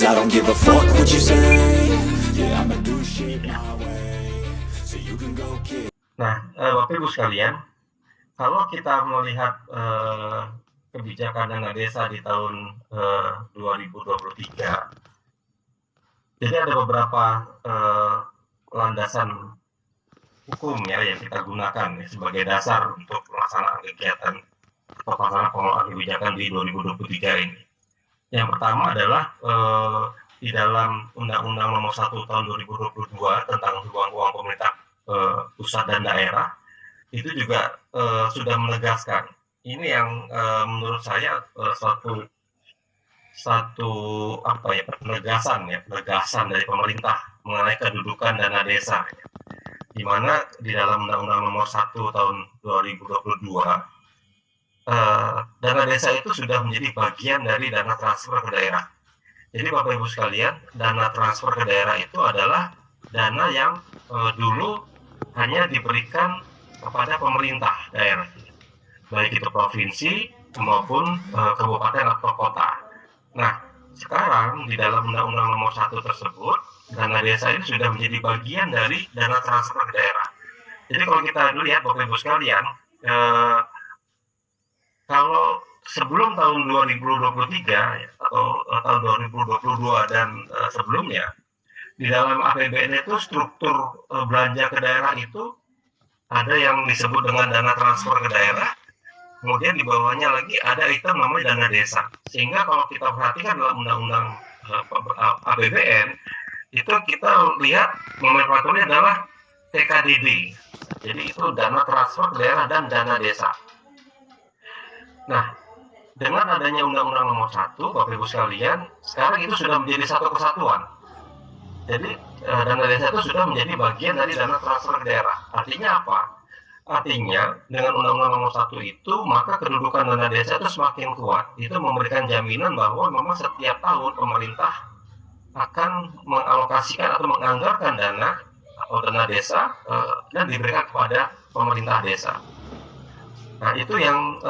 'cause I don't give a fuck what you say. Yeah, I'ma do shit my way, so you can go kick. Nah, Bapak Ibu sekalian, kalau kita melihat kebijakan dana desa di tahun 2023, jadi ada beberapa landasan hukum ya yang kita gunakan ya, sebagai dasar untuk pelaksanaan kegiatan atau pelaksanaan pengelolaan kebijakan di 2023 ini. Yang pertama adalah di dalam Undang-Undang Nomor 1 Tahun 2022 tentang uang pemerintah pusat dan daerah, itu juga sudah menegaskan. Ini yang menurut saya satu penegasan dari pemerintah mengenai kedudukan dana desa, ya. Di mana di dalam Undang-Undang Nomor 1 Tahun 2022 dana desa itu sudah menjadi bagian dari dana transfer ke daerah. Jadi Bapak Ibu sekalian, dana transfer ke daerah itu adalah dana yang dulu hanya diberikan kepada pemerintah daerah, baik itu provinsi maupun kabupaten atau kota. Nah, sekarang di dalam Undang-Undang Nomor 1 tersebut, dana desa ini sudah menjadi bagian dari dana transfer ke daerah. Jadi kalau kita lihat Bapak Ibu sekalian, kalau sebelum tahun 2023 ya, atau tahun 2022 dan sebelumnya, di dalam APBN itu struktur belanja ke daerah itu ada yang disebut dengan dana transfer ke daerah, kemudian di bawahnya lagi ada item namanya dana desa. Sehingga kalau kita perhatikan dalam undang-undang APBN, itu kita lihat nomenklaturnya adalah TKDD. Jadi itu dana transfer ke daerah dan dana desa. Nah, dengan adanya Undang-Undang Nomor 1, Bapak Ibu sekalian, sekarang itu sudah menjadi satu kesatuan. Jadi dana desa itu sudah menjadi bagian dari dana transfer ke daerah. Artinya apa? Artinya dengan Undang-Undang Nomor 1 itu, maka kedudukan dana desa itu semakin kuat. Itu memberikan jaminan bahwa memang setiap tahun pemerintah akan mengalokasikan atau menganggarkan dana atau dana desa dan diberikan kepada pemerintah desa. Nah, itu yang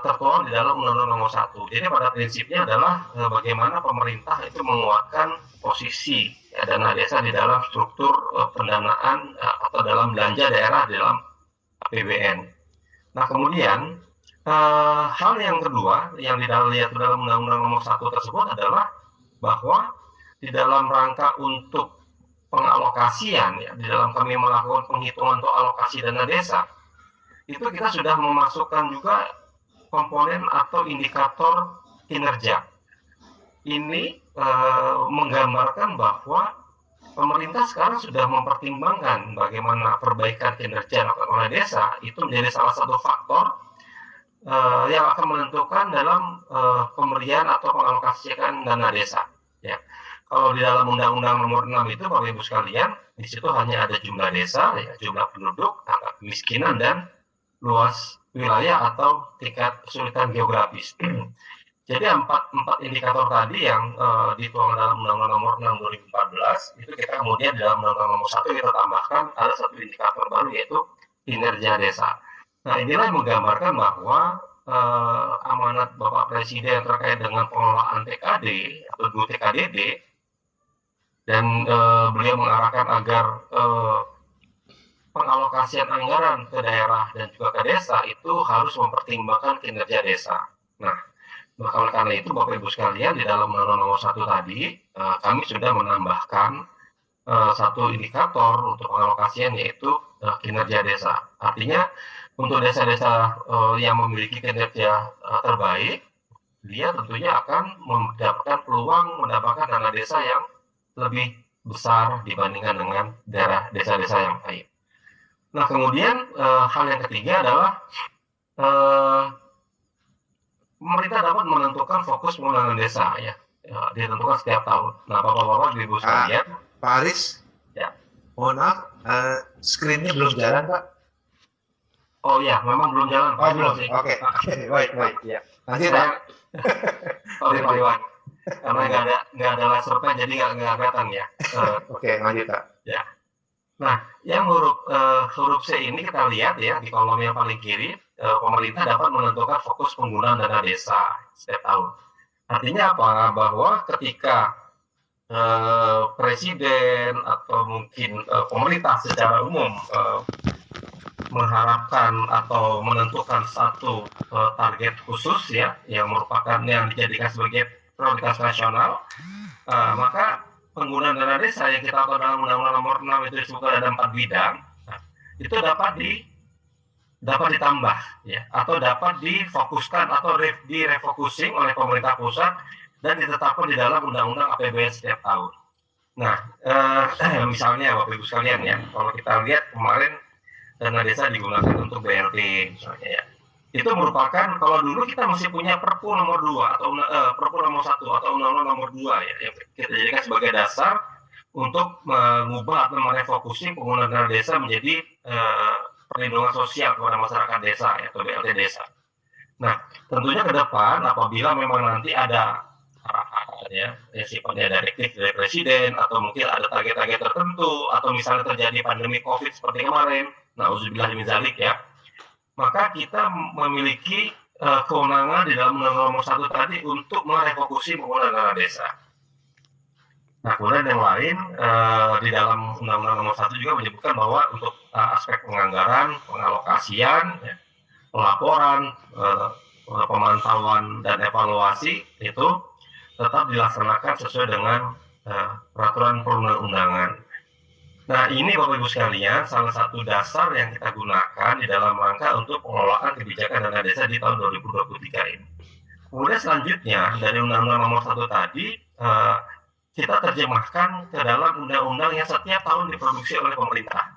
tertuang di dalam Undang-Undang Nomor 1. Jadi pada prinsipnya adalah bagaimana pemerintah itu menguatkan posisi dana desa di dalam struktur pendanaan atau dalam belanja daerah dalam APBN. Nah, kemudian hal yang kedua yang lihat dalam Undang-Undang Nomor 1 tersebut adalah bahwa di dalam rangka untuk pengalokasian, ya, di dalam kami melakukan penghitungan untuk alokasi dana desa, itu kita sudah memasukkan juga komponen atau indikator kinerja. Ini menggambarkan bahwa pemerintah sekarang sudah mempertimbangkan bagaimana perbaikan kinerja oleh desa itu menjadi salah satu faktor yang akan menentukan dalam pemberian atau pengalokasian dana desa. Ya. Kalau di dalam Undang-Undang Nomor 6 itu, Bapak Ibu sekalian, di situ hanya ada jumlah desa, ya, jumlah penduduk, angka kemiskinan, dan luas wilayah atau tingkat kesulitan geografis. Jadi empat indikator tadi yang dituang dalam Undang-Undang Nomor 6 2014 itu kita kemudian di dalam Undang-Undang Nomor 1 kita tambahkan ada satu indikator baru, yaitu kinerja desa. Nah, inilah yang menggambarkan bahwa amanat Bapak Presiden terkait dengan pengelolaan TKD atau TKDD, dan beliau mengarahkan agar pengalokasian anggaran ke daerah dan juga ke desa itu harus mempertimbangkan kinerja desa. Nah, oleh karena itu Bapak Ibu sekalian, di dalam Undang-Undang Nomor 1 tadi kami sudah menambahkan satu indikator untuk pengalokasian, yaitu kinerja desa. Artinya untuk desa-desa yang memiliki kinerja terbaik, dia tentunya akan mendapatkan peluang mendapatkan dana desa yang lebih besar dibandingkan dengan daerah desa-desa yang lain. Nah, kemudian hal yang ketiga adalah pemerintah dapat menentukan fokus pengembangan desa, ya, ditentukan setiap tahun. Nah, Bapak-bapak, Ibu sekalian, Pak Aris, ya. Mohon maaf, screen-nya belum jalan, Pak. Oh ya, memang belum jalan, Pak. Oh, belum. Oke. Baik. Ya. Lanjut, Pak. Sorry, Pak Iwan. Karena nggak ada lasernya, jadi nggak kelihatan ya. Oke, lanjut, Pak. Ya. Nah, yang huruf C ini kita lihat ya, di kolom yang paling kiri, pemerintah dapat menentukan fokus penggunaan dana desa setiap tahun. Artinya apa? Bahwa ketika presiden atau mungkin pemerintah secara umum mengharapkan atau menentukan satu target khusus ya yang merupakan yang dijadikan sebagai prioritas nasional, maka penggunaan dana desa yang kita tahu dalam Undang-Undang Nomor 6 itu disebutkan ada 4 bidang, itu dapat ditambah ya atau dapat difokuskan atau direfocusing oleh pemerintah pusat dan ditetapkan di dalam Undang-Undang APBN setiap tahun. Nah, misalnya Bapak Ibu sekalian ya, kalau kita lihat kemarin dana desa digunakan untuk BLT misalnya ya. Itu merupakan kalau dulu kita masih punya Perpu nomor 2 atau Perpu nomor 1 atau Undang-Undang nomor 2 ya yang kita jadikan sebagai dasar untuk mengubah atau merefocusing penggunaan dana desa menjadi perlindungan sosial kepada masyarakat desa ya, atau BLT desa. Nah, tentunya ke depan apabila memang nanti ada arahan ya sifatnya direktif dari presiden atau mungkin ada target-target tertentu atau misalnya terjadi pandemi COVID seperti kemarin, nauzubillah min dzalik ya, maka kita memiliki kewenangan di dalam Undang-Undang Nomor 1 tadi untuk merefokusi penggunaan dana desa. Nah, kemudian yang lain di dalam Undang-Undang Nomor 1 juga menyebutkan bahwa untuk aspek penganggaran, pengalokasian, ya, pelaporan, pemantauan dan evaluasi itu tetap dilaksanakan sesuai dengan peraturan perundang-undangan. Nah, ini Bapak Ibu sekalian salah satu dasar yang kita gunakan di dalam rangka untuk pengelolaan kebijakan dana desa di tahun 2023 ini. Kemudian selanjutnya dari Undang-Undang Nomor 1 tadi kita terjemahkan ke dalam undang-undang yang setiap tahun diproduksi oleh pemerintah,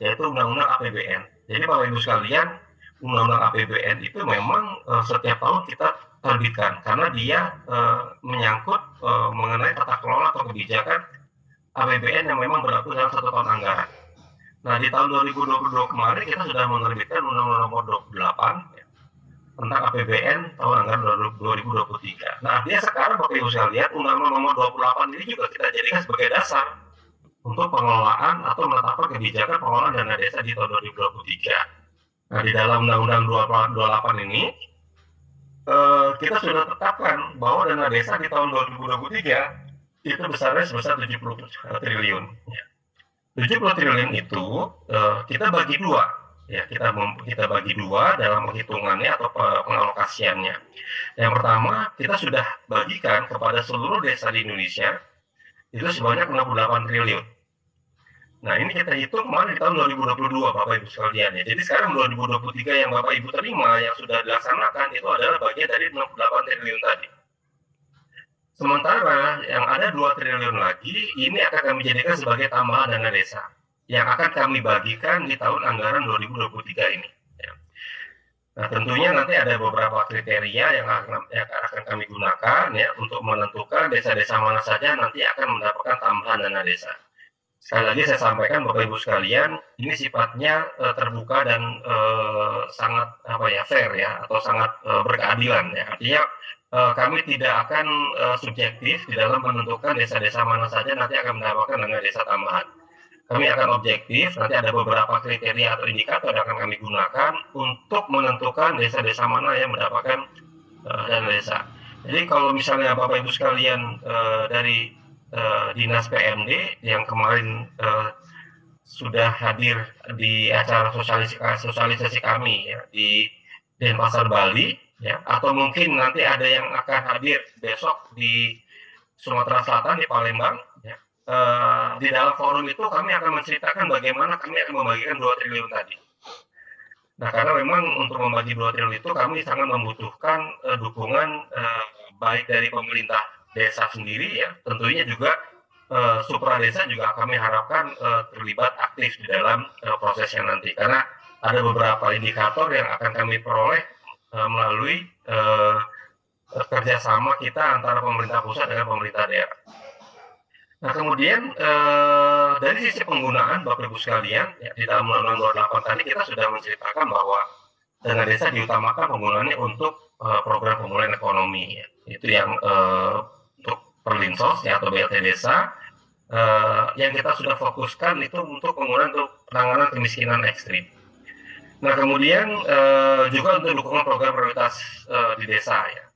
yaitu Undang-Undang APBN. Jadi Bapak Ibu sekalian, Undang-Undang APBN itu memang setiap tahun kita terbitkan karena dia menyangkut mengenai tata kelola atau kebijakan APBN yang memang berlaku dalam satu tahun anggaran. Nah, di tahun 2022 kemarin kita sudah menerbitkan Undang-Undang Nomor 28 ya, tentang APBN tahun anggaran 2023. Nah, artinya sekarang Bapak Ibu sekalian, Undang-Undang Nomor 28 ini juga kita jadikan sebagai dasar untuk pengelolaan atau menetapkan kebijakan pengelolaan dana desa di tahun 2023. Nah, di dalam Undang-Undang 28 ini kita sudah tetapkan bahwa dana desa di tahun 2023 itu besarnya sebesar 70 triliun. 70 triliun itu kita bagi dua, ya kita bagi dua dalam penghitungannya atau pengalokasiannya. Yang pertama kita sudah bagikan kepada seluruh desa di Indonesia itu sebanyak 68 triliun. Nah, ini kita hitung kemarin di tahun 2022 Bapak Ibu sekalian ya. Jadi sekarang 2023 yang Bapak Ibu terima yang sudah dilaksanakan itu adalah bagian dari 68 triliun tadi. Sementara yang ada 2 triliun lagi ini akan kami jadikan sebagai tambahan dana desa yang akan kami bagikan di tahun anggaran 2023 ini. Ya. Nah, tentunya nanti ada beberapa kriteria yang akan kami gunakan ya untuk menentukan desa-desa mana saja nanti akan mendapatkan tambahan dana desa. Sekali lagi saya sampaikan Bapak Ibu sekalian, ini sifatnya terbuka dan sangat fair ya atau sangat berkeadilan ya. Artinya kami tidak akan subjektif di dalam menentukan desa-desa mana saja nanti akan mendapatkan dana desa tambahan. Kami akan objektif, nanti ada beberapa kriteria atau indikator yang akan kami gunakan untuk menentukan desa-desa mana yang mendapatkan dana desa. Jadi kalau misalnya Bapak Ibu sekalian dari Dinas PMD yang kemarin sudah hadir di acara sosialisasi kami ya, di Denpasar Bali ya, atau mungkin nanti ada yang akan hadir besok di Sumatera Selatan di Palembang ya. Di dalam forum itu kami akan menceritakan bagaimana kami akan membagikan 2 triliun tadi. Nah, karena memang untuk membagi 2 triliun itu kami sangat membutuhkan dukungan baik dari pemerintah desa sendiri ya, tentunya juga supra desa juga kami harapkan terlibat aktif di dalam prosesnya nanti, karena ada beberapa indikator yang akan kami peroleh melalui kerjasama kita antara pemerintah pusat dengan pemerintah daerah. Nah, kemudian dari sisi penggunaan Bapak Ibu sekalian ya, di dalam Undang-Undang 28 tadi kita sudah menceritakan bahwa dana desa diutamakan penggunaannya untuk program pemulihan ekonomi ya. Itu yang untuk Perlinsos ya, atau BLT desa yang kita sudah fokuskan itu untuk penggunaan untuk penanganan kemiskinan ekstrim. Nah, kemudian juga untuk dukungan program prioritas di desa ya,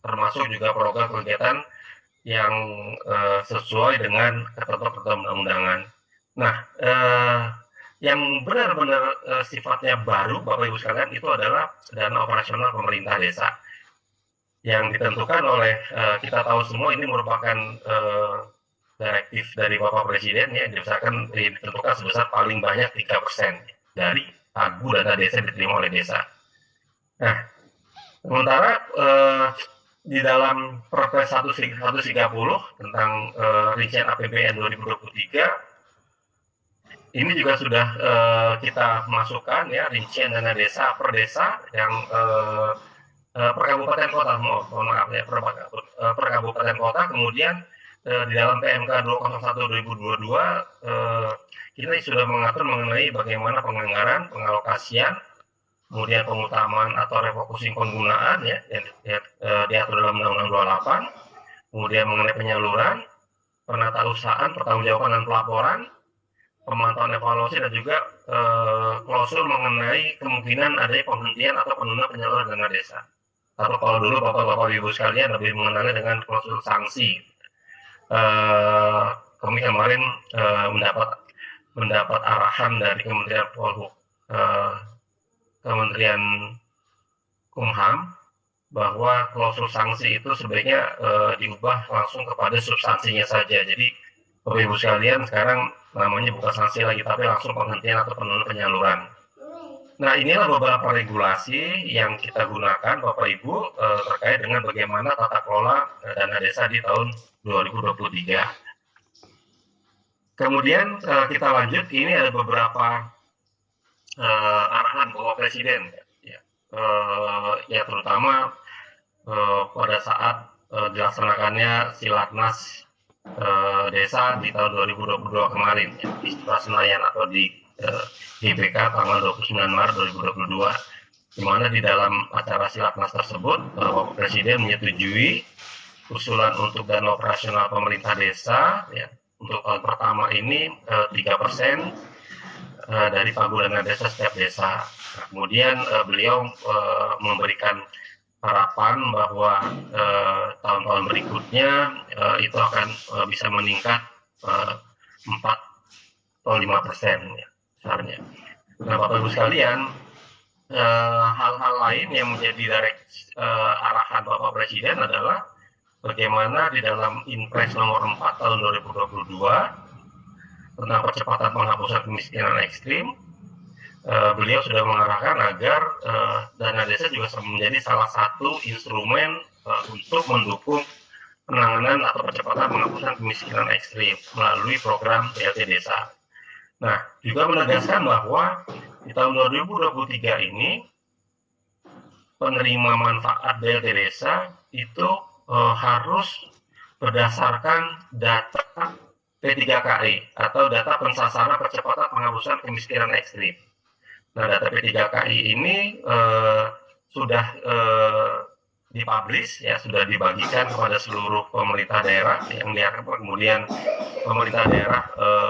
termasuk juga program kegiatan yang sesuai dengan ketentuan undang-undangan. Nah, yang benar-benar sifatnya baru, Bapak Ibu sekalian, itu adalah dana operasional pemerintah desa yang ditentukan oleh kita tahu semua ini merupakan direktif dari Bapak Presiden ya, ditentukan sebesar paling banyak 3% dari pagu dana desa diterima oleh desa. Nah, sementara di dalam Perpres 130 tentang rincian APBN 2023 ini juga sudah kita masukkan ya rincian dana desa per desa yang per kabupaten kota, mohon maaf ya, per kabupaten kota. Kemudian di dalam PMK 201 2022 kita sudah mengatur mengenai bagaimana penganggaran, pengalokasian, kemudian pengutamaan atau refocusing penggunaan ya, diatur dalam Undang-Undang 28, kemudian mengenai penyaluran, penatausahaan, pertanggungjawaban dan pelaporan, pemantauan evaluasi, dan juga klausul mengenai kemungkinan adanya penghentian atau penundaan penyaluran dana desa. Atau kalau dulu Bapak-Bapak Ibu sekalian lebih mengenalnya dengan klausul sanksi. Kami kemarin mendapat arahan dari Kementerian Kementerian Kumham bahwa klausul sanksi itu sebaiknya diubah langsung kepada substansinya saja. Jadi Bapak Ibu sekalian, sekarang namanya bukan sanksi lagi, tapi langsung penghentian atau penundaan penyaluran. Nah, inilah beberapa regulasi yang kita gunakan Bapak Ibu terkait dengan bagaimana tata kelola dana desa di tahun 2023. Kemudian kita lanjut, ini ada beberapa arahan Bapak Presiden ya terutama pada saat dilaksanakannya Silatnas desa di tahun 2022 kemarin ya, di Istora Senayan atau di GBK tanggal 29 Maret 2022, di mana di dalam acara Silatnas tersebut Bapak Presiden menyetujui usulan untuk dana operasional pemerintah desa ya, untuk tahun pertama ini 3% dari pagu dana desa setiap desa. Kemudian beliau memberikan harapan bahwa tahun-tahun berikutnya itu akan bisa meningkat 4 atau 5% ya, besarnya. Nah, Bapak Ibu sekalian, hal-hal lain yang menjadi arahan Bapak Presiden adalah bagaimana di dalam Inpres nomor 4 tahun 2022 tentang percepatan penghapusan kemiskinan ekstrim, beliau sudah mengarahkan agar dana desa juga menjadi salah satu instrumen untuk mendukung penanganan atau percepatan penghapusan kemiskinan ekstrim melalui program BLT Desa. Nah, juga menegaskan bahwa di tahun 2023 ini penerima manfaat BLT Desa itu harus berdasarkan data P3KI atau data pensasaran percepatan penghapusan kemiskinan ekstrim. Nah, data P3KI ini sudah dipublish ya, sudah dibagikan kepada seluruh pemerintah daerah yang diharapkan kemudian pemerintah daerah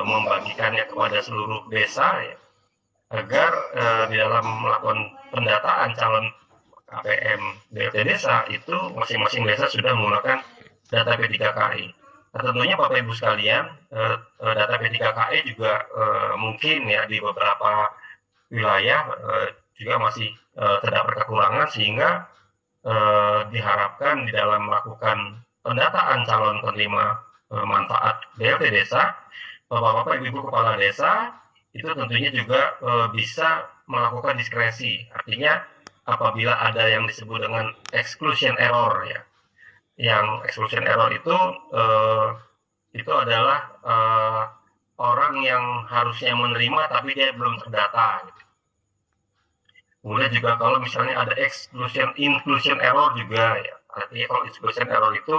membagikannya kepada seluruh desa ya, agar di dalam melakukan pendataan calon KPM BLT Desa itu masing-masing desa sudah menggunakan data P3KI. Nah, tentunya Bapak Ibu sekalian, data P3KI juga mungkin ya di beberapa wilayah juga masih terdapat kekurangan, sehingga diharapkan di dalam melakukan pendataan calon penerima manfaat BLT Desa, Bapak-Bapak Ibu Kepala Desa itu tentunya juga bisa melakukan diskresi. Artinya apabila ada yang disebut dengan exclusion error ya, yang exclusion error itu adalah orang yang harusnya menerima tapi dia belum terdata gitu. Kemudian juga kalau misalnya ada inclusion error juga ya, artinya kalau exclusion error itu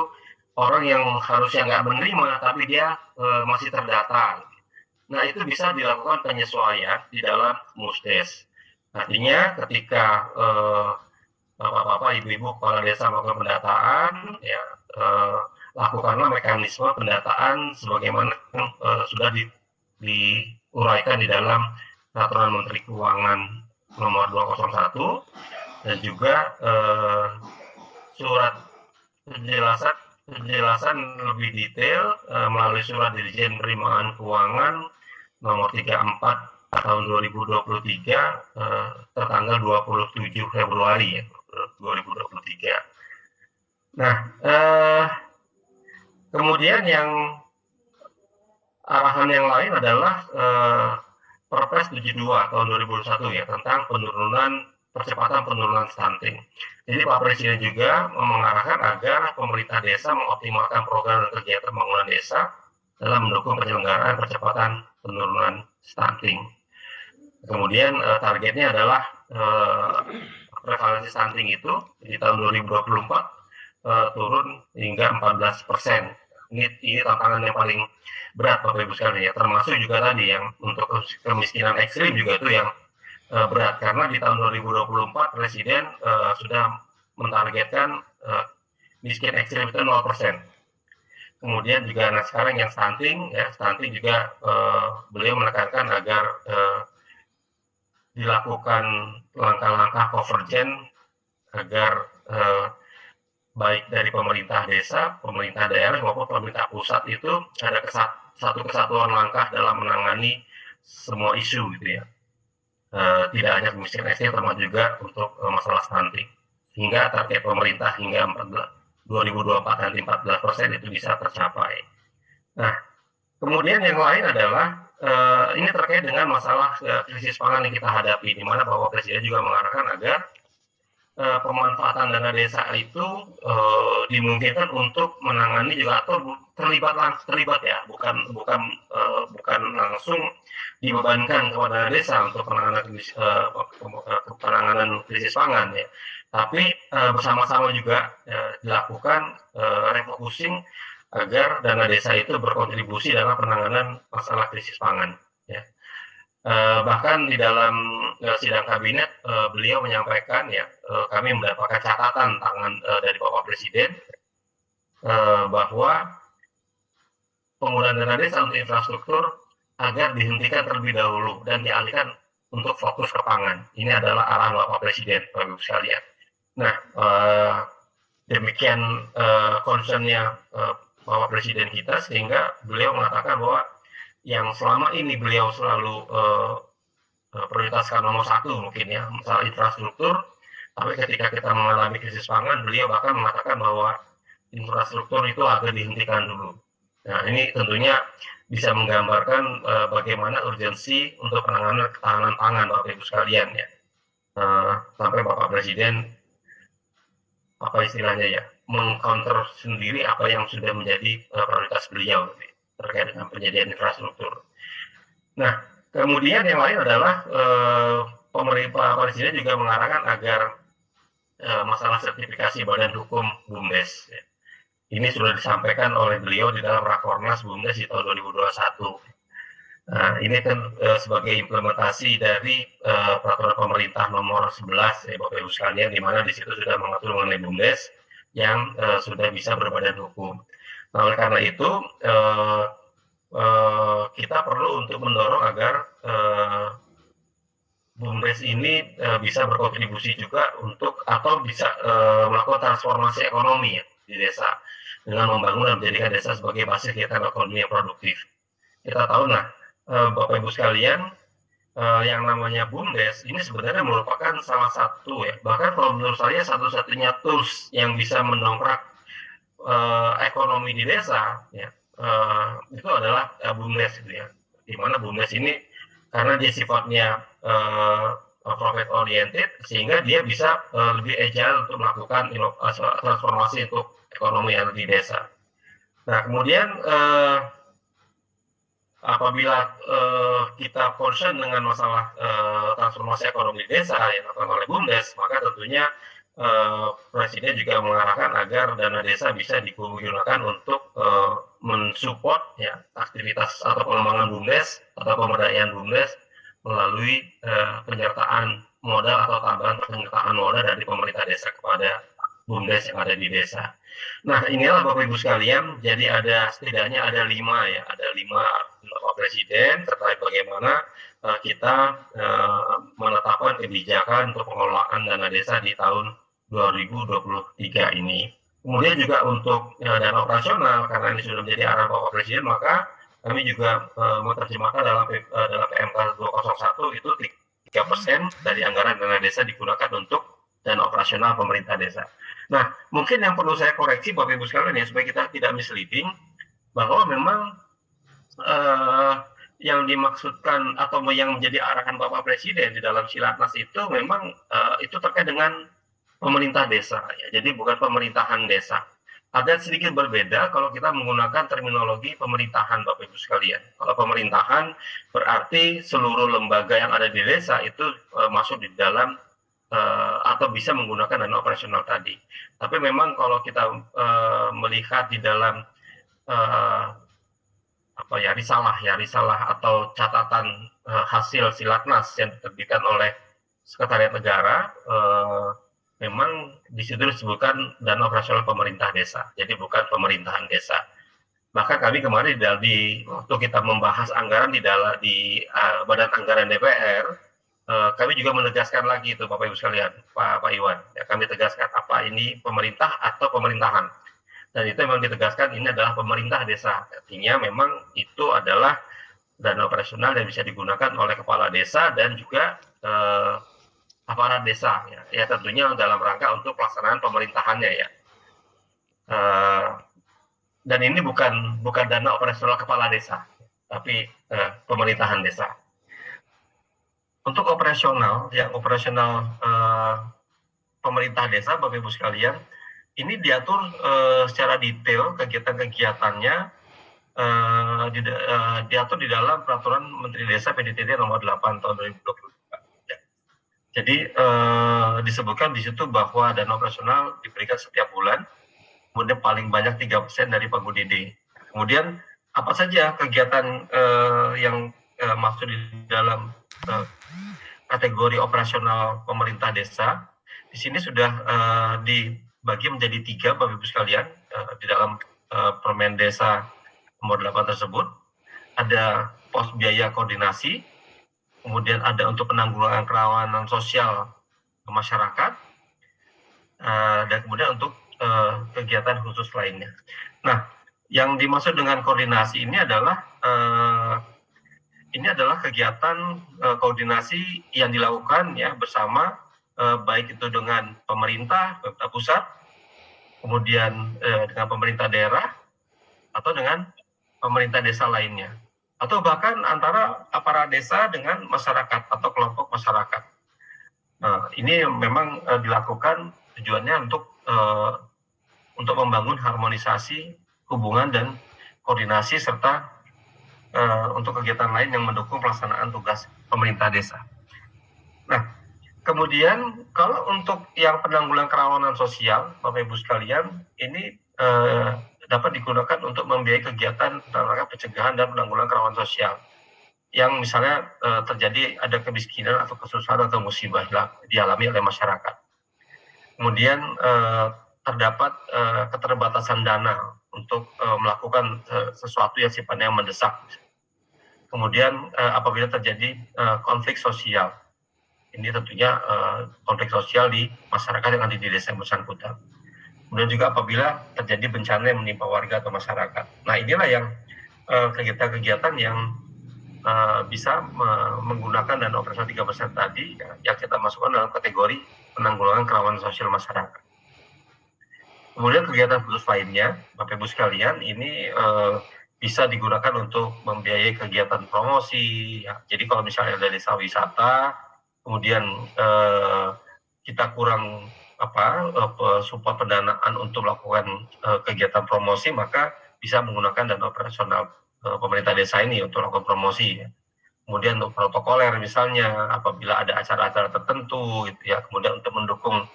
orang yang harusnya nggak menerima tapi dia masih terdata gitu. Nah, itu bisa dilakukan penyesuaian di dalam Musdes. Artinya ketika Bapak-bapak, Ibu-ibu Kepala Desa melakukan pendataan, ya lakukanlah mekanisme pendataan sebagaimana sudah diuraikan di dalam Peraturan Menteri Keuangan Nomor 201 dan juga surat penjelasan penjelasan lebih detail melalui surat Dirjen Penerimaan Keuangan nomor 34 tahun 2023 tertanggal 27 Februari ya, 2023. Nah, kemudian yang arahan yang lain adalah Perpres 72 tahun 2021 ya, tentang percepatan penurunan stunting. Jadi Pak Presiden juga mengarahkan agar pemerintah desa mengoptimalkan program dan kegiatan pembangunan desa dalam mendukung penyelenggaraan percepatan penurunan stunting. Kemudian targetnya adalah prevalensi stunting itu di tahun 2024 turun hingga 14%. Ini tantangan yang paling berat Bapak Ibu sekalian ya, termasuk juga tadi yang untuk kemiskinan ekstrim juga itu yang berat, karena di tahun 2024 Presiden sudah mentargetkan miskin ekstrim itu 0%. Kemudian juga sekarang yang stunting juga beliau menekankan agar dilakukan langkah-langkah konvergen agar baik dari pemerintah desa, pemerintah daerah maupun pemerintah pusat itu ada satu kesatuan langkah dalam menangani semua isu gitu ya. Tidak hanya kemiskinan ekstrim, termasuk juga untuk masalah stunting. Hingga target pemerintah hingga 2024 nanti 14% itu bisa tercapai. Nah, kemudian yang lain adalah ini terkait dengan masalah krisis pangan yang kita hadapi, di mana Bapak Presiden juga mengarahkan agar pemanfaatan dana desa itu dimungkinkan untuk menangani juga atau terlibat ya, bukan langsung dibebankan kepada desa untuk penanganan krisis pangan ya, tapi bersama-sama juga dilakukan refocusing agar dana desa itu berkontribusi dalam penanganan masalah krisis pangan ya. Bahkan di dalam sidang kabinet beliau menyampaikan ya, kami mendapatkan catatan tangan dari Bapak Presiden bahwa penggunaan dana desa untuk infrastruktur agar dihentikan terlebih dahulu dan dialihkan untuk fokus ke pangan. Ini adalah arahan Bapak Presiden, Bapak Ibu sekalian. Nah, demikian concernnya Bapak Presiden kita, sehingga beliau mengatakan bahwa yang selama ini beliau selalu prioritaskan nomor satu mungkin ya, masalah infrastruktur, tapi ketika kita mengalami krisis pangan, beliau bahkan mengatakan bahwa infrastruktur itu agak dihentikan dulu. Nah, ini tentunya bisa menggambarkan bagaimana urgensi untuk penanganan ketahanan pangan Bapak Ibu sekalian ya. Sampai Bapak Presiden apa istilahnya ya, mengcounter sendiri apa yang sudah menjadi prioritas beliau terkait dengan penyediaan infrastruktur. Nah, kemudian yang lain adalah pemerintah Presiden juga mengarahkan agar masalah sertifikasi Badan Hukum BUMDes. Ya. Ini sudah disampaikan oleh beliau di dalam Rakornas BUMDes di tahun 2021. Nah, ini kan sebagai implementasi dari peraturan pemerintah nomor 11 ya Bapak Ibu sekalian, di mana di situ sudah mengatur mengenai BUMDes yang sudah bisa berbadan hukum. Nah, oleh karena itu kita perlu untuk mendorong agar BUMDes ini bisa berkontribusi juga untuk atau bisa melakukan transformasi ekonomi ya, di desa dengan membangun dan menjadikan desa sebagai basis kegiatan ekonomi yang produktif. Kita tahu Bapak Ibu sekalian, yang namanya BUMDes ini sebenarnya merupakan salah satu ya, bahkan kalau menurut saya satu-satunya tools yang bisa mendongkrak ekonomi di desa ya, itu adalah BUMDes gitu ya, di mana BUMDes ini karena dia sifatnya profit oriented, sehingga dia bisa lebih agile untuk melakukan transformasi untuk ekonomi yang di desa. Nah, kemudian apabila kita concern dengan masalah transformasi ekonomi di desa yang dilakukan oleh BUMDes, maka tentunya Presiden juga mengarahkan agar dana desa bisa digunakan untuk mensupport ya, aktivitas atau pengembangan BUMDes atau pemberdayaan BUMDes melalui penyertaan modal atau tambahan penyertaan modal dari pemerintah desa kepada BUMDes yang ada di desa. Nah, inilah Bapak Ibu sekalian, jadi setidaknya ada 5 Bapak Presiden terkait bagaimana kita menetapkan kebijakan untuk pengelolaan dana desa di tahun 2023 ini. Kemudian juga untuk dana operasional, karena ini sudah menjadi arahan Bapak Presiden, maka kami juga menerjemahkan dalam PMK 201 itu 3% dari anggaran dana desa digunakan untuk dana operasional pemerintah desa. Nah, mungkin yang perlu saya koreksi Bapak Ibu sekalian ya, supaya kita tidak misleading, bahwa memang yang dimaksudkan atau yang menjadi arahan Bapak Presiden di dalam Silatnas itu memang itu terkait dengan pemerintah desa, ya. Jadi bukan pemerintahan desa. Ada sedikit berbeda kalau kita menggunakan terminologi pemerintahan, Bapak Ibu sekalian. Kalau pemerintahan berarti seluruh lembaga yang ada di desa itu masuk di dalam atau bisa menggunakan dana operasional tadi. Tapi memang kalau kita melihat di dalam risalah atau catatan hasil Silatnas yang diterbitkan oleh Sekretariat Negara, memang di situ disebutkan dana operasional pemerintah desa, jadi bukan pemerintahan desa. Maka kami kemarin waktu kita membahas anggaran di Badan Anggaran DPR, kami juga menegaskan lagi itu Bapak Ibu sekalian, Pak Iwan, ya, kami tegaskan apa ini pemerintah atau pemerintahan, dan itu memang ditegaskan ini adalah pemerintah desa. Artinya memang itu adalah dana operasional yang bisa digunakan oleh kepala desa dan juga aparat desa, ya tentunya dalam rangka untuk pelaksanaan pemerintahannya ya. Dan ini bukan dana operasional kepala desa, tapi pemerintahan desa. Untuk operasional pemerintah desa, Bapak Ibu sekalian, ini diatur secara detail kegiatan-kegiatannya diatur di dalam Peraturan Menteri Desa PDTD nomor 8 tahun 2020. Jadi disebutkan di situ bahwa dana operasional diberikan setiap bulan, kemudian paling banyak 3% dari Pagu DD. Kemudian apa saja kegiatan yang masuk di dalam kategori operasional pemerintah desa, di sini sudah dibagi menjadi 3, Bapak Ibu sekalian, di dalam Permen Desa nomor 8 tersebut. Ada pos biaya koordinasi, kemudian ada untuk penanggulangan kerawanan sosial ke masyarakat, dan kemudian untuk kegiatan khusus lainnya. Nah, yang dimaksud dengan koordinasi ini adalah kegiatan koordinasi yang dilakukan ya bersama, baik itu dengan pemerintah pusat, kemudian dengan pemerintah daerah, atau dengan pemerintah desa lainnya, atau bahkan antara aparat desa dengan masyarakat atau kelompok masyarakat. Nah, ini memang dilakukan tujuannya untuk membangun harmonisasi hubungan dan koordinasi serta untuk kegiatan lain yang mendukung pelaksanaan tugas pemerintah desa. Nah, kemudian kalau untuk yang penanggulangan kerawanan sosial, Bapak Ibu sekalian, ini dapat digunakan untuk membiayai kegiatan dalam rangka pencegahan dan penanggulangan kerawanan sosial yang misalnya terjadi ada kemiskinan atau kesusahan atau musibah dialami oleh masyarakat. Kemudian terdapat keterbatasan dana untuk melakukan sesuatu yang sifatnya mendesak. Kemudian apabila terjadi konflik sosial, ini tentunya konflik sosial di masyarakat yang ada di desa yang bersangkutan. Kemudian juga apabila terjadi bencana yang menimpa warga atau masyarakat. Nah, inilah yang kegiatan-kegiatan yang bisa menggunakan dana operasional 3% tadi yang kita masukkan dalam kategori penanggulangan kerawanan sosial masyarakat. Kemudian kegiatan khusus lainnya, Bapak Ibu sekalian, ini bisa digunakan untuk membiayai kegiatan promosi. Ya. Jadi kalau misalnya ada desa wisata, kemudian kita kurang support pendanaan untuk melakukan kegiatan promosi, maka bisa menggunakan dana operasional pemerintah desa ini untuk melakukan promosi. Ya. Kemudian untuk protokoler misalnya apabila ada acara-acara tertentu, gitu ya. Kemudian untuk mendukung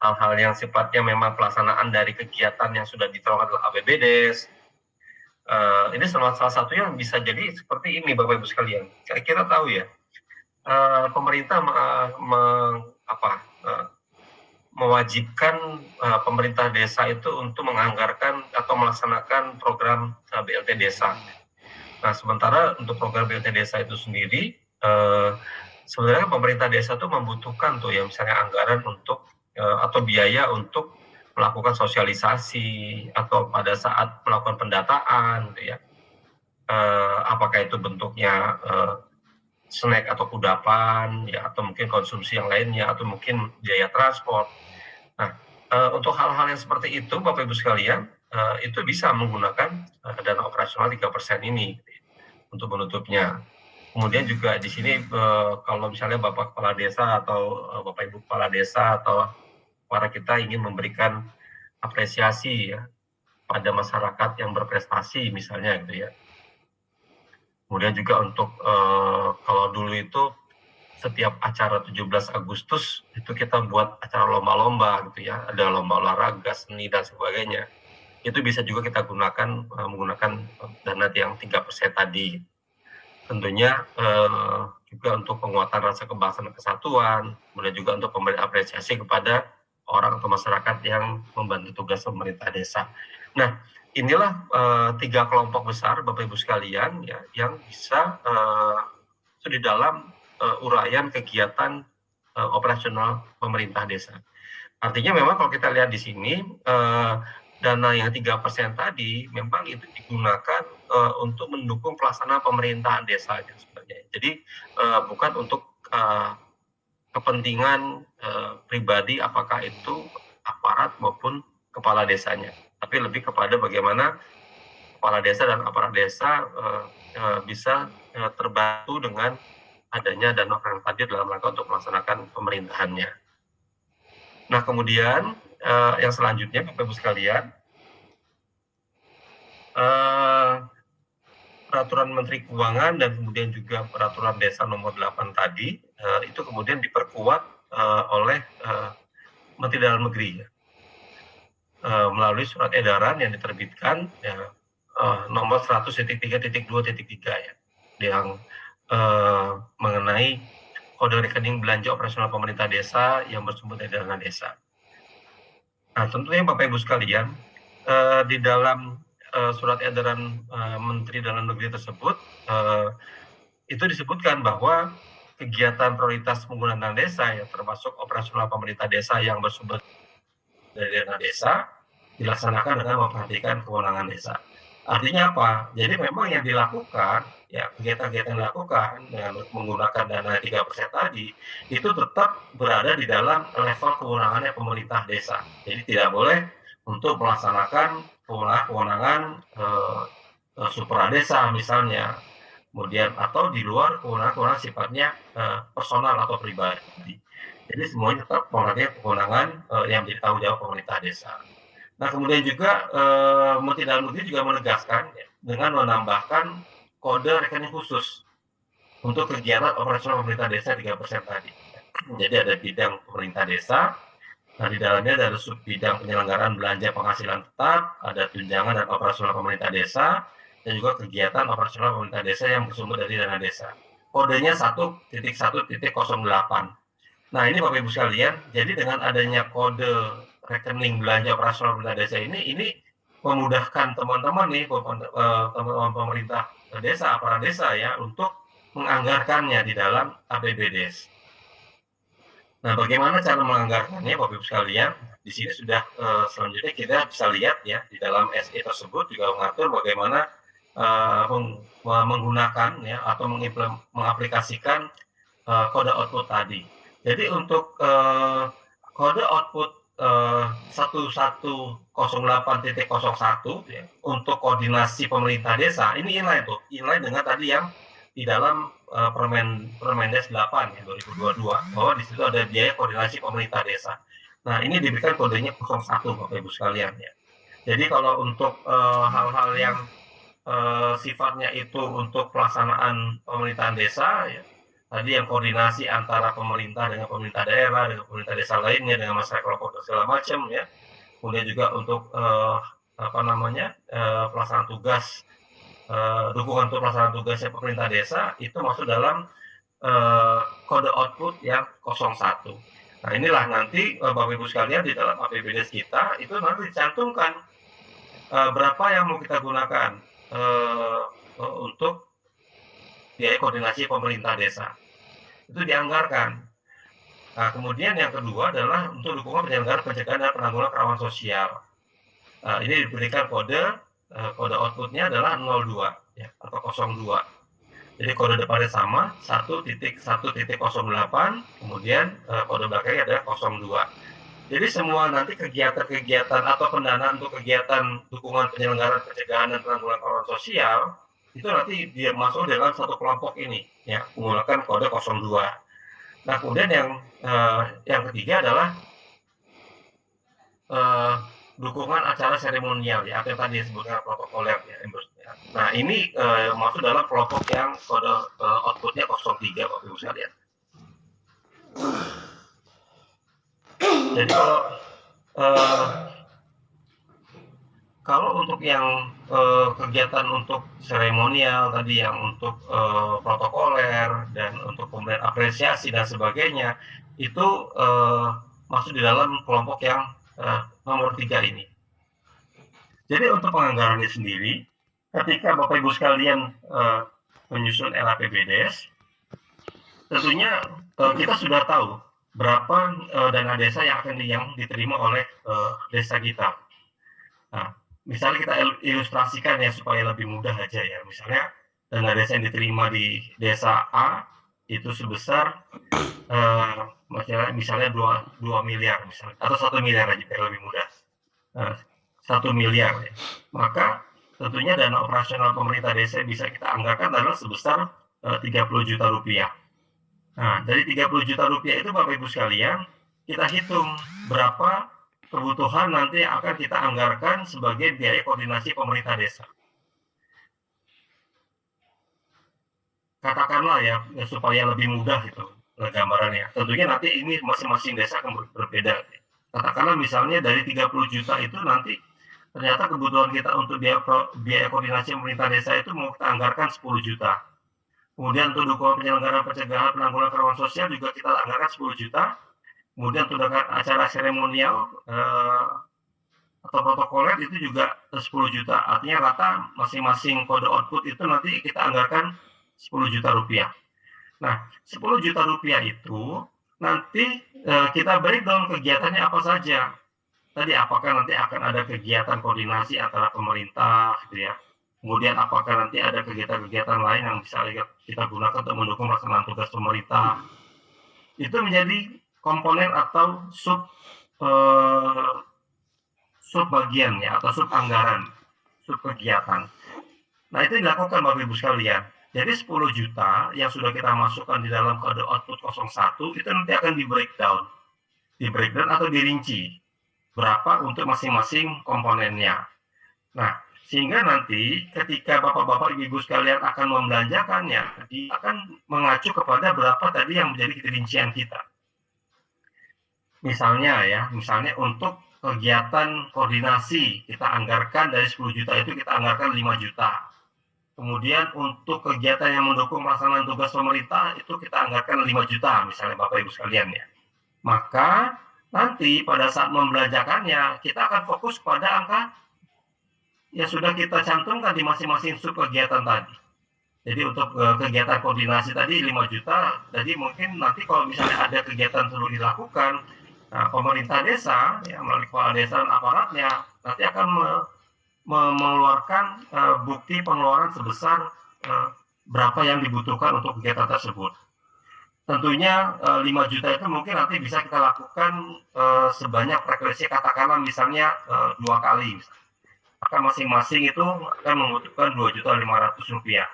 hal-hal yang sifatnya memang pelaksanaan dari kegiatan yang sudah diterapkan oleh APBDes. Ini salah satunya bisa jadi seperti ini, Bapak Ibu sekalian. Kita tahu ya, pemerintah mewajibkan pemerintah desa itu untuk menganggarkan atau melaksanakan program BLT desa. Nah, sementara untuk program BLT desa itu sendiri, sebenarnya pemerintah desa itu membutuhkan tuh ya misalnya anggaran untuk atau biaya untuk melakukan sosialisasi atau pada saat melakukan pendataan gitu ya, apakah itu bentuknya snack atau kudapan ya, atau mungkin konsumsi yang lainnya, atau mungkin biaya transport. Nah, untuk hal-hal yang seperti itu Bapak Ibu sekalian, itu bisa menggunakan dana operasional 3% ini gitu ya, untuk menutupnya. Kemudian juga di sini kalau misalnya Bapak Kepala Desa atau Bapak Ibu Kepala Desa atau para kita ingin memberikan apresiasi ya pada masyarakat yang berprestasi misalnya gitu ya. Kemudian juga untuk kalau dulu itu setiap acara 17 Agustus itu kita buat acara lomba-lomba gitu ya, ada lomba olahraga, seni dan sebagainya. Itu bisa juga kita gunakan menggunakan dana yang 3% tadi. Tentunya juga untuk penguatan rasa kebangsaan dan kesatuan, kemudian juga untuk memberi apresiasi kepada orang atau masyarakat yang membantu tugas pemerintah desa. Nah, inilah 3 kelompok besar Bapak Ibu sekalian ya, yang bisa itu di dalam uraian kegiatan operasional pemerintah desa. Artinya memang kalau kita lihat di sini dana yang 3% tadi memang itu digunakan untuk mendukung pelaksanaan pemerintahan desa sebenarnya. Jadi bukan untuk kepentingan pribadi apakah itu aparat maupun kepala desanya, tapi lebih kepada bagaimana kepala desa dan aparat desa bisa terbantu dengan adanya dana yang tadi dalam rangka untuk melaksanakan pemerintahannya. Nah, kemudian yang selanjutnya Bapak Ibu sekalian, peraturan Menteri Keuangan dan kemudian juga peraturan Desa nomor 8 tadi itu kemudian diperkuat oleh Menteri Dalam Negeri ya, melalui surat edaran yang diterbitkan ya, nomor 100.3.2.3 ya, yang mengenai kode rekening belanja operasional pemerintah desa yang bersumber dari dana desa. Nah, tentunya Bapak Ibu sekalian, di dalam surat edaran Menteri Dalam Negeri tersebut, itu disebutkan bahwa kegiatan prioritas penggunaan dana desa, ya, termasuk operasional pemerintah desa yang bersumber dari dana desa, dilaksanakan dengan memperhatikan kewenangan desa. Artinya apa? Jadi memang yang dilakukan, ya kegiatan-kegiatan yang dilakukan dengan menggunakan dana 3% tadi, itu tetap berada di dalam level kewenangannya pemerintah desa. Jadi tidak boleh untuk melaksanakan kewenangan supradesa misalnya, kemudian atau di luar kewenangan sifatnya personal atau pribadi. Jadi semuanya tetap memakai kewenangan yang menjadi tanggung jawab pemerintah desa. Nah, kemudian juga Menteri Dalam Negeri juga menegaskan ya, dengan menambahkan kode rekening khusus untuk kegiatan operasional pemerintah desa 3% tadi. Jadi ada bidang pemerintah desa, nah di dalamnya ada sub-bidang penyelenggaraan belanja penghasilan tetap, ada tunjangan dan operasional pemerintah desa, dan juga kegiatan operasional pemerintah desa yang bersumber dari dana desa. Kodenya 1.1.08. Nah, ini Bapak Ibu sekalian, jadi dengan adanya kode rekening belanja operasional pemerintah desa ini memudahkan teman-teman nih, teman-teman pemerintah desa, aparat desa ya, untuk menganggarkannya di dalam APBDes. Nah, bagaimana cara menganggarkannya Bapak Ibu sekalian? Di sini sudah selanjutnya kita bisa lihat ya, di dalam SE tersebut juga mengatur bagaimana menggunakan ya atau mengaplikasikan kode output tadi. Jadi untuk kode output 1108.01 ya, untuk koordinasi pemerintah desa, ini inline dengan tadi yang di dalam Permendes 8 ya 2022, bahwa di situ ada biaya koordinasi pemerintah desa. Nah, ini diberikan kodenya 01 Bapak Ibu sekalian ya. Jadi kalau untuk hal-hal yang sifatnya itu untuk pelaksanaan pemerintahan desa ya, tadi yang koordinasi antara pemerintah dengan pemerintah daerah, dengan pemerintah desa lainnya, dengan masyarakat lokal segala macam ya. Kemudian juga untuk pelaksanaan tugas, dukungan untuk pelaksanaan tugasnya pemerintah desa itu masuk dalam kode output yang 01. Nah, inilah nanti Bapak Ibu sekalian di dalam APBDes kita itu nanti dicantumkan berapa yang mau kita gunakan untuk biaya koordinasi pemerintah desa. Itu dianggarkan. Nah, kemudian yang kedua adalah untuk dukungan penyelenggara pencegahan dan penanggulangan kerawanan sosial. Ini diberikan kode outputnya adalah 02 ya, atau 02. Jadi kode depannya sama 1.1.08, kemudian kode belakangnya adalah 02. Jadi semua nanti kegiatan-kegiatan atau pendanaan untuk kegiatan dukungan penyelenggaraan pencegahan dan penanggulangan kerawanan sosial itu nanti dia masuk dalam satu kelompok ini ya, menggunakan kode 02. Nah, kemudian yang ketiga adalah dukungan acara seremonial ya, apa yang tadi disebutkan protokoler ya. Nah, ini masuk dalam kelompok yang kode outputnya 03 Bapak Ibu sekalian. Jadi kalau untuk yang kegiatan untuk seremonial tadi, yang untuk protokoler dan untuk pemberian apresiasi dan sebagainya, itu masuk di dalam kelompok yang nomor 3 ini. Jadi untuk penganggarannya sendiri, ketika Bapak Ibu sekalian menyusun RAPBDes, tentunya kita sudah tahu berapa dana desa yang akan diterima oleh desa kita. Nah, misalnya kita ilustrasikan ya supaya lebih mudah aja ya. Misalnya dana desa yang diterima di desa A itu sebesar misalnya 2 miliar misalnya, atau 1 miliar aja biar lebih mudah. 1 miliar ya. Maka tentunya dana operasional pemerintah desa yang bisa kita anggarkan adalah sebesar 30 juta rupiah. Nah, dari 30 juta rupiah itu Bapak Ibu sekalian, kita hitung berapa kebutuhan nanti yang akan kita anggarkan sebagai biaya koordinasi pemerintah desa. Katakanlah ya, supaya lebih mudah itu gambarannya. Tentunya nanti ini masing-masing desa akan berbeda. Katakanlah misalnya dari 30 juta itu nanti ternyata kebutuhan kita untuk biaya koordinasi pemerintah desa itu mau kita anggarkan 10 juta. Kemudian untuk dukungan penyelenggaraan pencegahan penanggulangan kerawanan sosial juga kita anggarkan 10 juta. Kemudian untuk acara seremonial atau protokoler itu juga 10 juta. Artinya rata masing-masing kode output itu nanti kita anggarkan 10 juta rupiah. Nah, 10 juta rupiah itu nanti kita breakdown kegiatannya apa saja. Tadi apakah nanti akan ada kegiatan koordinasi antara pemerintah gitu ya. Kemudian apakah nanti ada kegiatan-kegiatan lain yang bisa kita gunakan untuk mendukung pelaksanaan tugas pemerintah. Itu menjadi komponen atau sub bagian ya, atau sub anggaran, sub kegiatan. Nah, itu dilakukan Bapak Ibu sekalian. Jadi 10 juta yang sudah kita masukkan di dalam kode output 01 itu nanti akan di breakdown atau dirinci berapa untuk masing-masing komponennya. Nah, sehingga nanti ketika Bapak-Bapak Ibu sekalian akan membelanjakannya, dia akan mengacu kepada berapa tadi yang menjadi rincian kita. Misalnya untuk kegiatan koordinasi kita anggarkan dari 10 juta itu kita anggarkan 5 juta. Kemudian untuk kegiatan yang mendukung pelaksanaan tugas pemerintah itu kita anggarkan 5 juta misalnya Bapak Ibu sekalian ya. Maka nanti pada saat membelanjakannya kita akan fokus pada angka yang sudah kita cantumkan di masing-masing sub kegiatan tadi. Jadi untuk kegiatan koordinasi tadi 5 juta, jadi mungkin nanti kalau misalnya ada kegiatan perlu dilakukan, nah, pemerintah desa, ya, melalui kepala desa dan aparatnya, nanti akan mengeluarkan bukti pengeluaran sebesar berapa yang dibutuhkan untuk kegiatan tersebut. Tentunya 5 juta itu mungkin nanti bisa kita lakukan sebanyak frekuensi katakanlah misalnya 2 kali. Maka masing-masing itu akan membutuhkan 2.500.000 rupiah.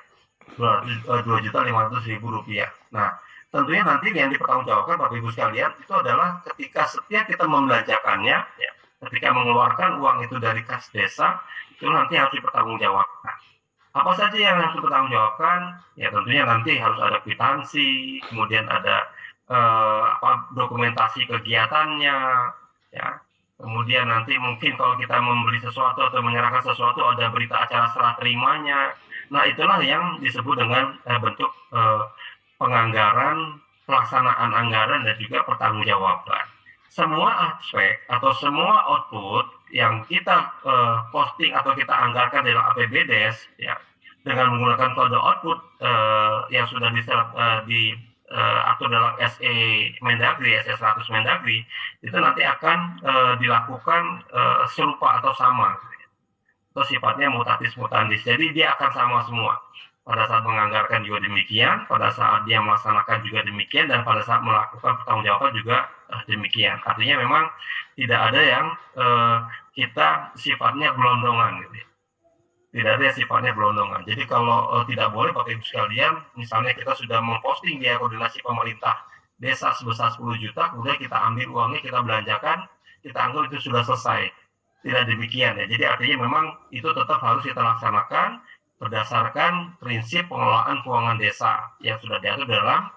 2.500.000 rupiah. Nah, tentunya nanti yang dipertanggungjawabkan Bapak Ibu sekalian itu adalah ketika setiap kita membelanjakannya, ya, ketika mengeluarkan uang itu dari kas desa, itu nanti harus dipertanggungjawabkan. Apa saja yang harus dipertanggungjawabkan? Ya tentunya nanti harus ada kwitansi, kemudian ada dokumentasi kegiatannya, ya. Kemudian nanti mungkin kalau kita membeli sesuatu atau menyerahkan sesuatu ada berita acara serah terimanya. Nah, itulah yang disebut dengan bentuk penganggaran, pelaksanaan anggaran dan juga pertanggungjawaban. Semua aspek atau semua output yang kita posting atau kita anggarkan dalam APBDes ya dengan menggunakan kode output yang sudah atau dalam SE Mendagri, SE 100 Mendagri, itu nanti akan dilakukan serupa atau sama. Itu sifatnya mutatis mutandis. Jadi dia akan sama semua. Pada saat menganggarkan juga demikian, pada saat dia melaksanakan juga demikian, dan pada saat melakukan pertanggungjawaban juga demikian. Artinya memang tidak ada yang kita sifatnya gelondongan gitu ya. Tidak ada yang sifatnya gelondongan. Jadi kalau tidak boleh Bapak Ibu sekalian, misalnya kita sudah memposting di koordinasi pemerintah desa sebesar 10 juta, kemudian kita ambil uangnya, kita belanjakan, kita anggap itu sudah selesai. Tidak demikian ya. Jadi artinya memang itu tetap harus kita laksanakan berdasarkan prinsip pengelolaan keuangan desa yang sudah diatur dalam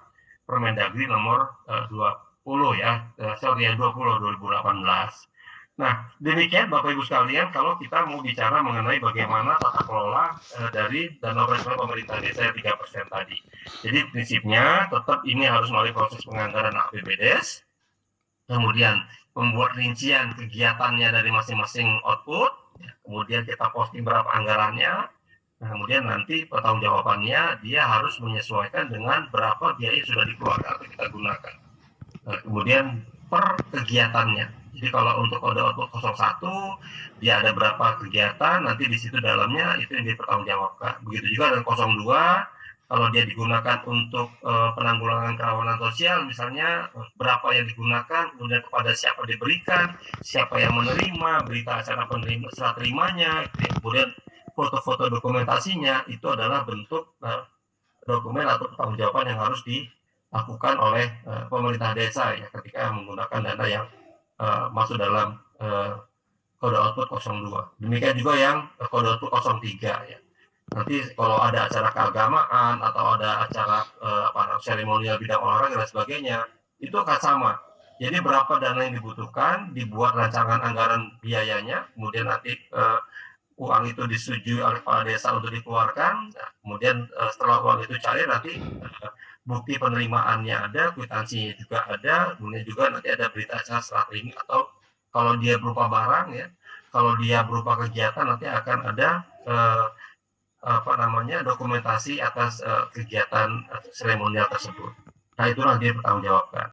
Permendagri nomor 20 ya, 20 2018. Nah, demikian Bapak Ibu sekalian kalau kita mau bicara mengenai bagaimana tata kelola dari dana operasional pemerintah desa yang 3% tadi. Jadi prinsipnya tetap ini harus melalui proses penganggaran APBDes, kemudian membuat rincian kegiatannya dari masing-masing output, kemudian kita posting berapa anggarannya, kemudian nanti pertanggungjawabannya dia harus menyesuaikan dengan berapa biaya yang sudah dikeluarkan atau kita gunakan. Kemudian per kegiatannya. Jadi kalau untuk kode output 01 dia ada berapa kegiatan, nanti di situ dalamnya itu yang dipertanggungjawabkan. Begitu juga dengan 02 kalau dia digunakan untuk penanggulangan kerawanan sosial, misalnya berapa yang digunakan, kemudian kepada siapa diberikan, siapa yang menerima, berita acara penerima, serah terimanya, kemudian foto-foto dokumentasinya, itu adalah bentuk dokumen atau pertanggungjawaban yang harus dilakukan oleh pemerintah desa ya ketika menggunakan dana yang masuk dalam kode output 02. Demikian juga yang kode output 03 ya. Nanti kalau ada acara keagamaan atau ada acara seremonial bidang olahraga dan sebagainya, itu akan sama. Jadi berapa dana yang dibutuhkan, dibuat rancangan anggaran biayanya, kemudian nanti uang itu disetujui oleh kepala desa untuk dikeluarkan. Nah, kemudian setelah uang itu cair nanti bukti penerimaannya ada, kwitansinya juga ada, kemudian juga nanti ada berita acara serah terima atau kalau dia berupa barang ya, kalau dia berupa kegiatan nanti akan ada dokumentasi atas kegiatan seremonial tersebut. Nah itulah dia bertanggung jawabkan.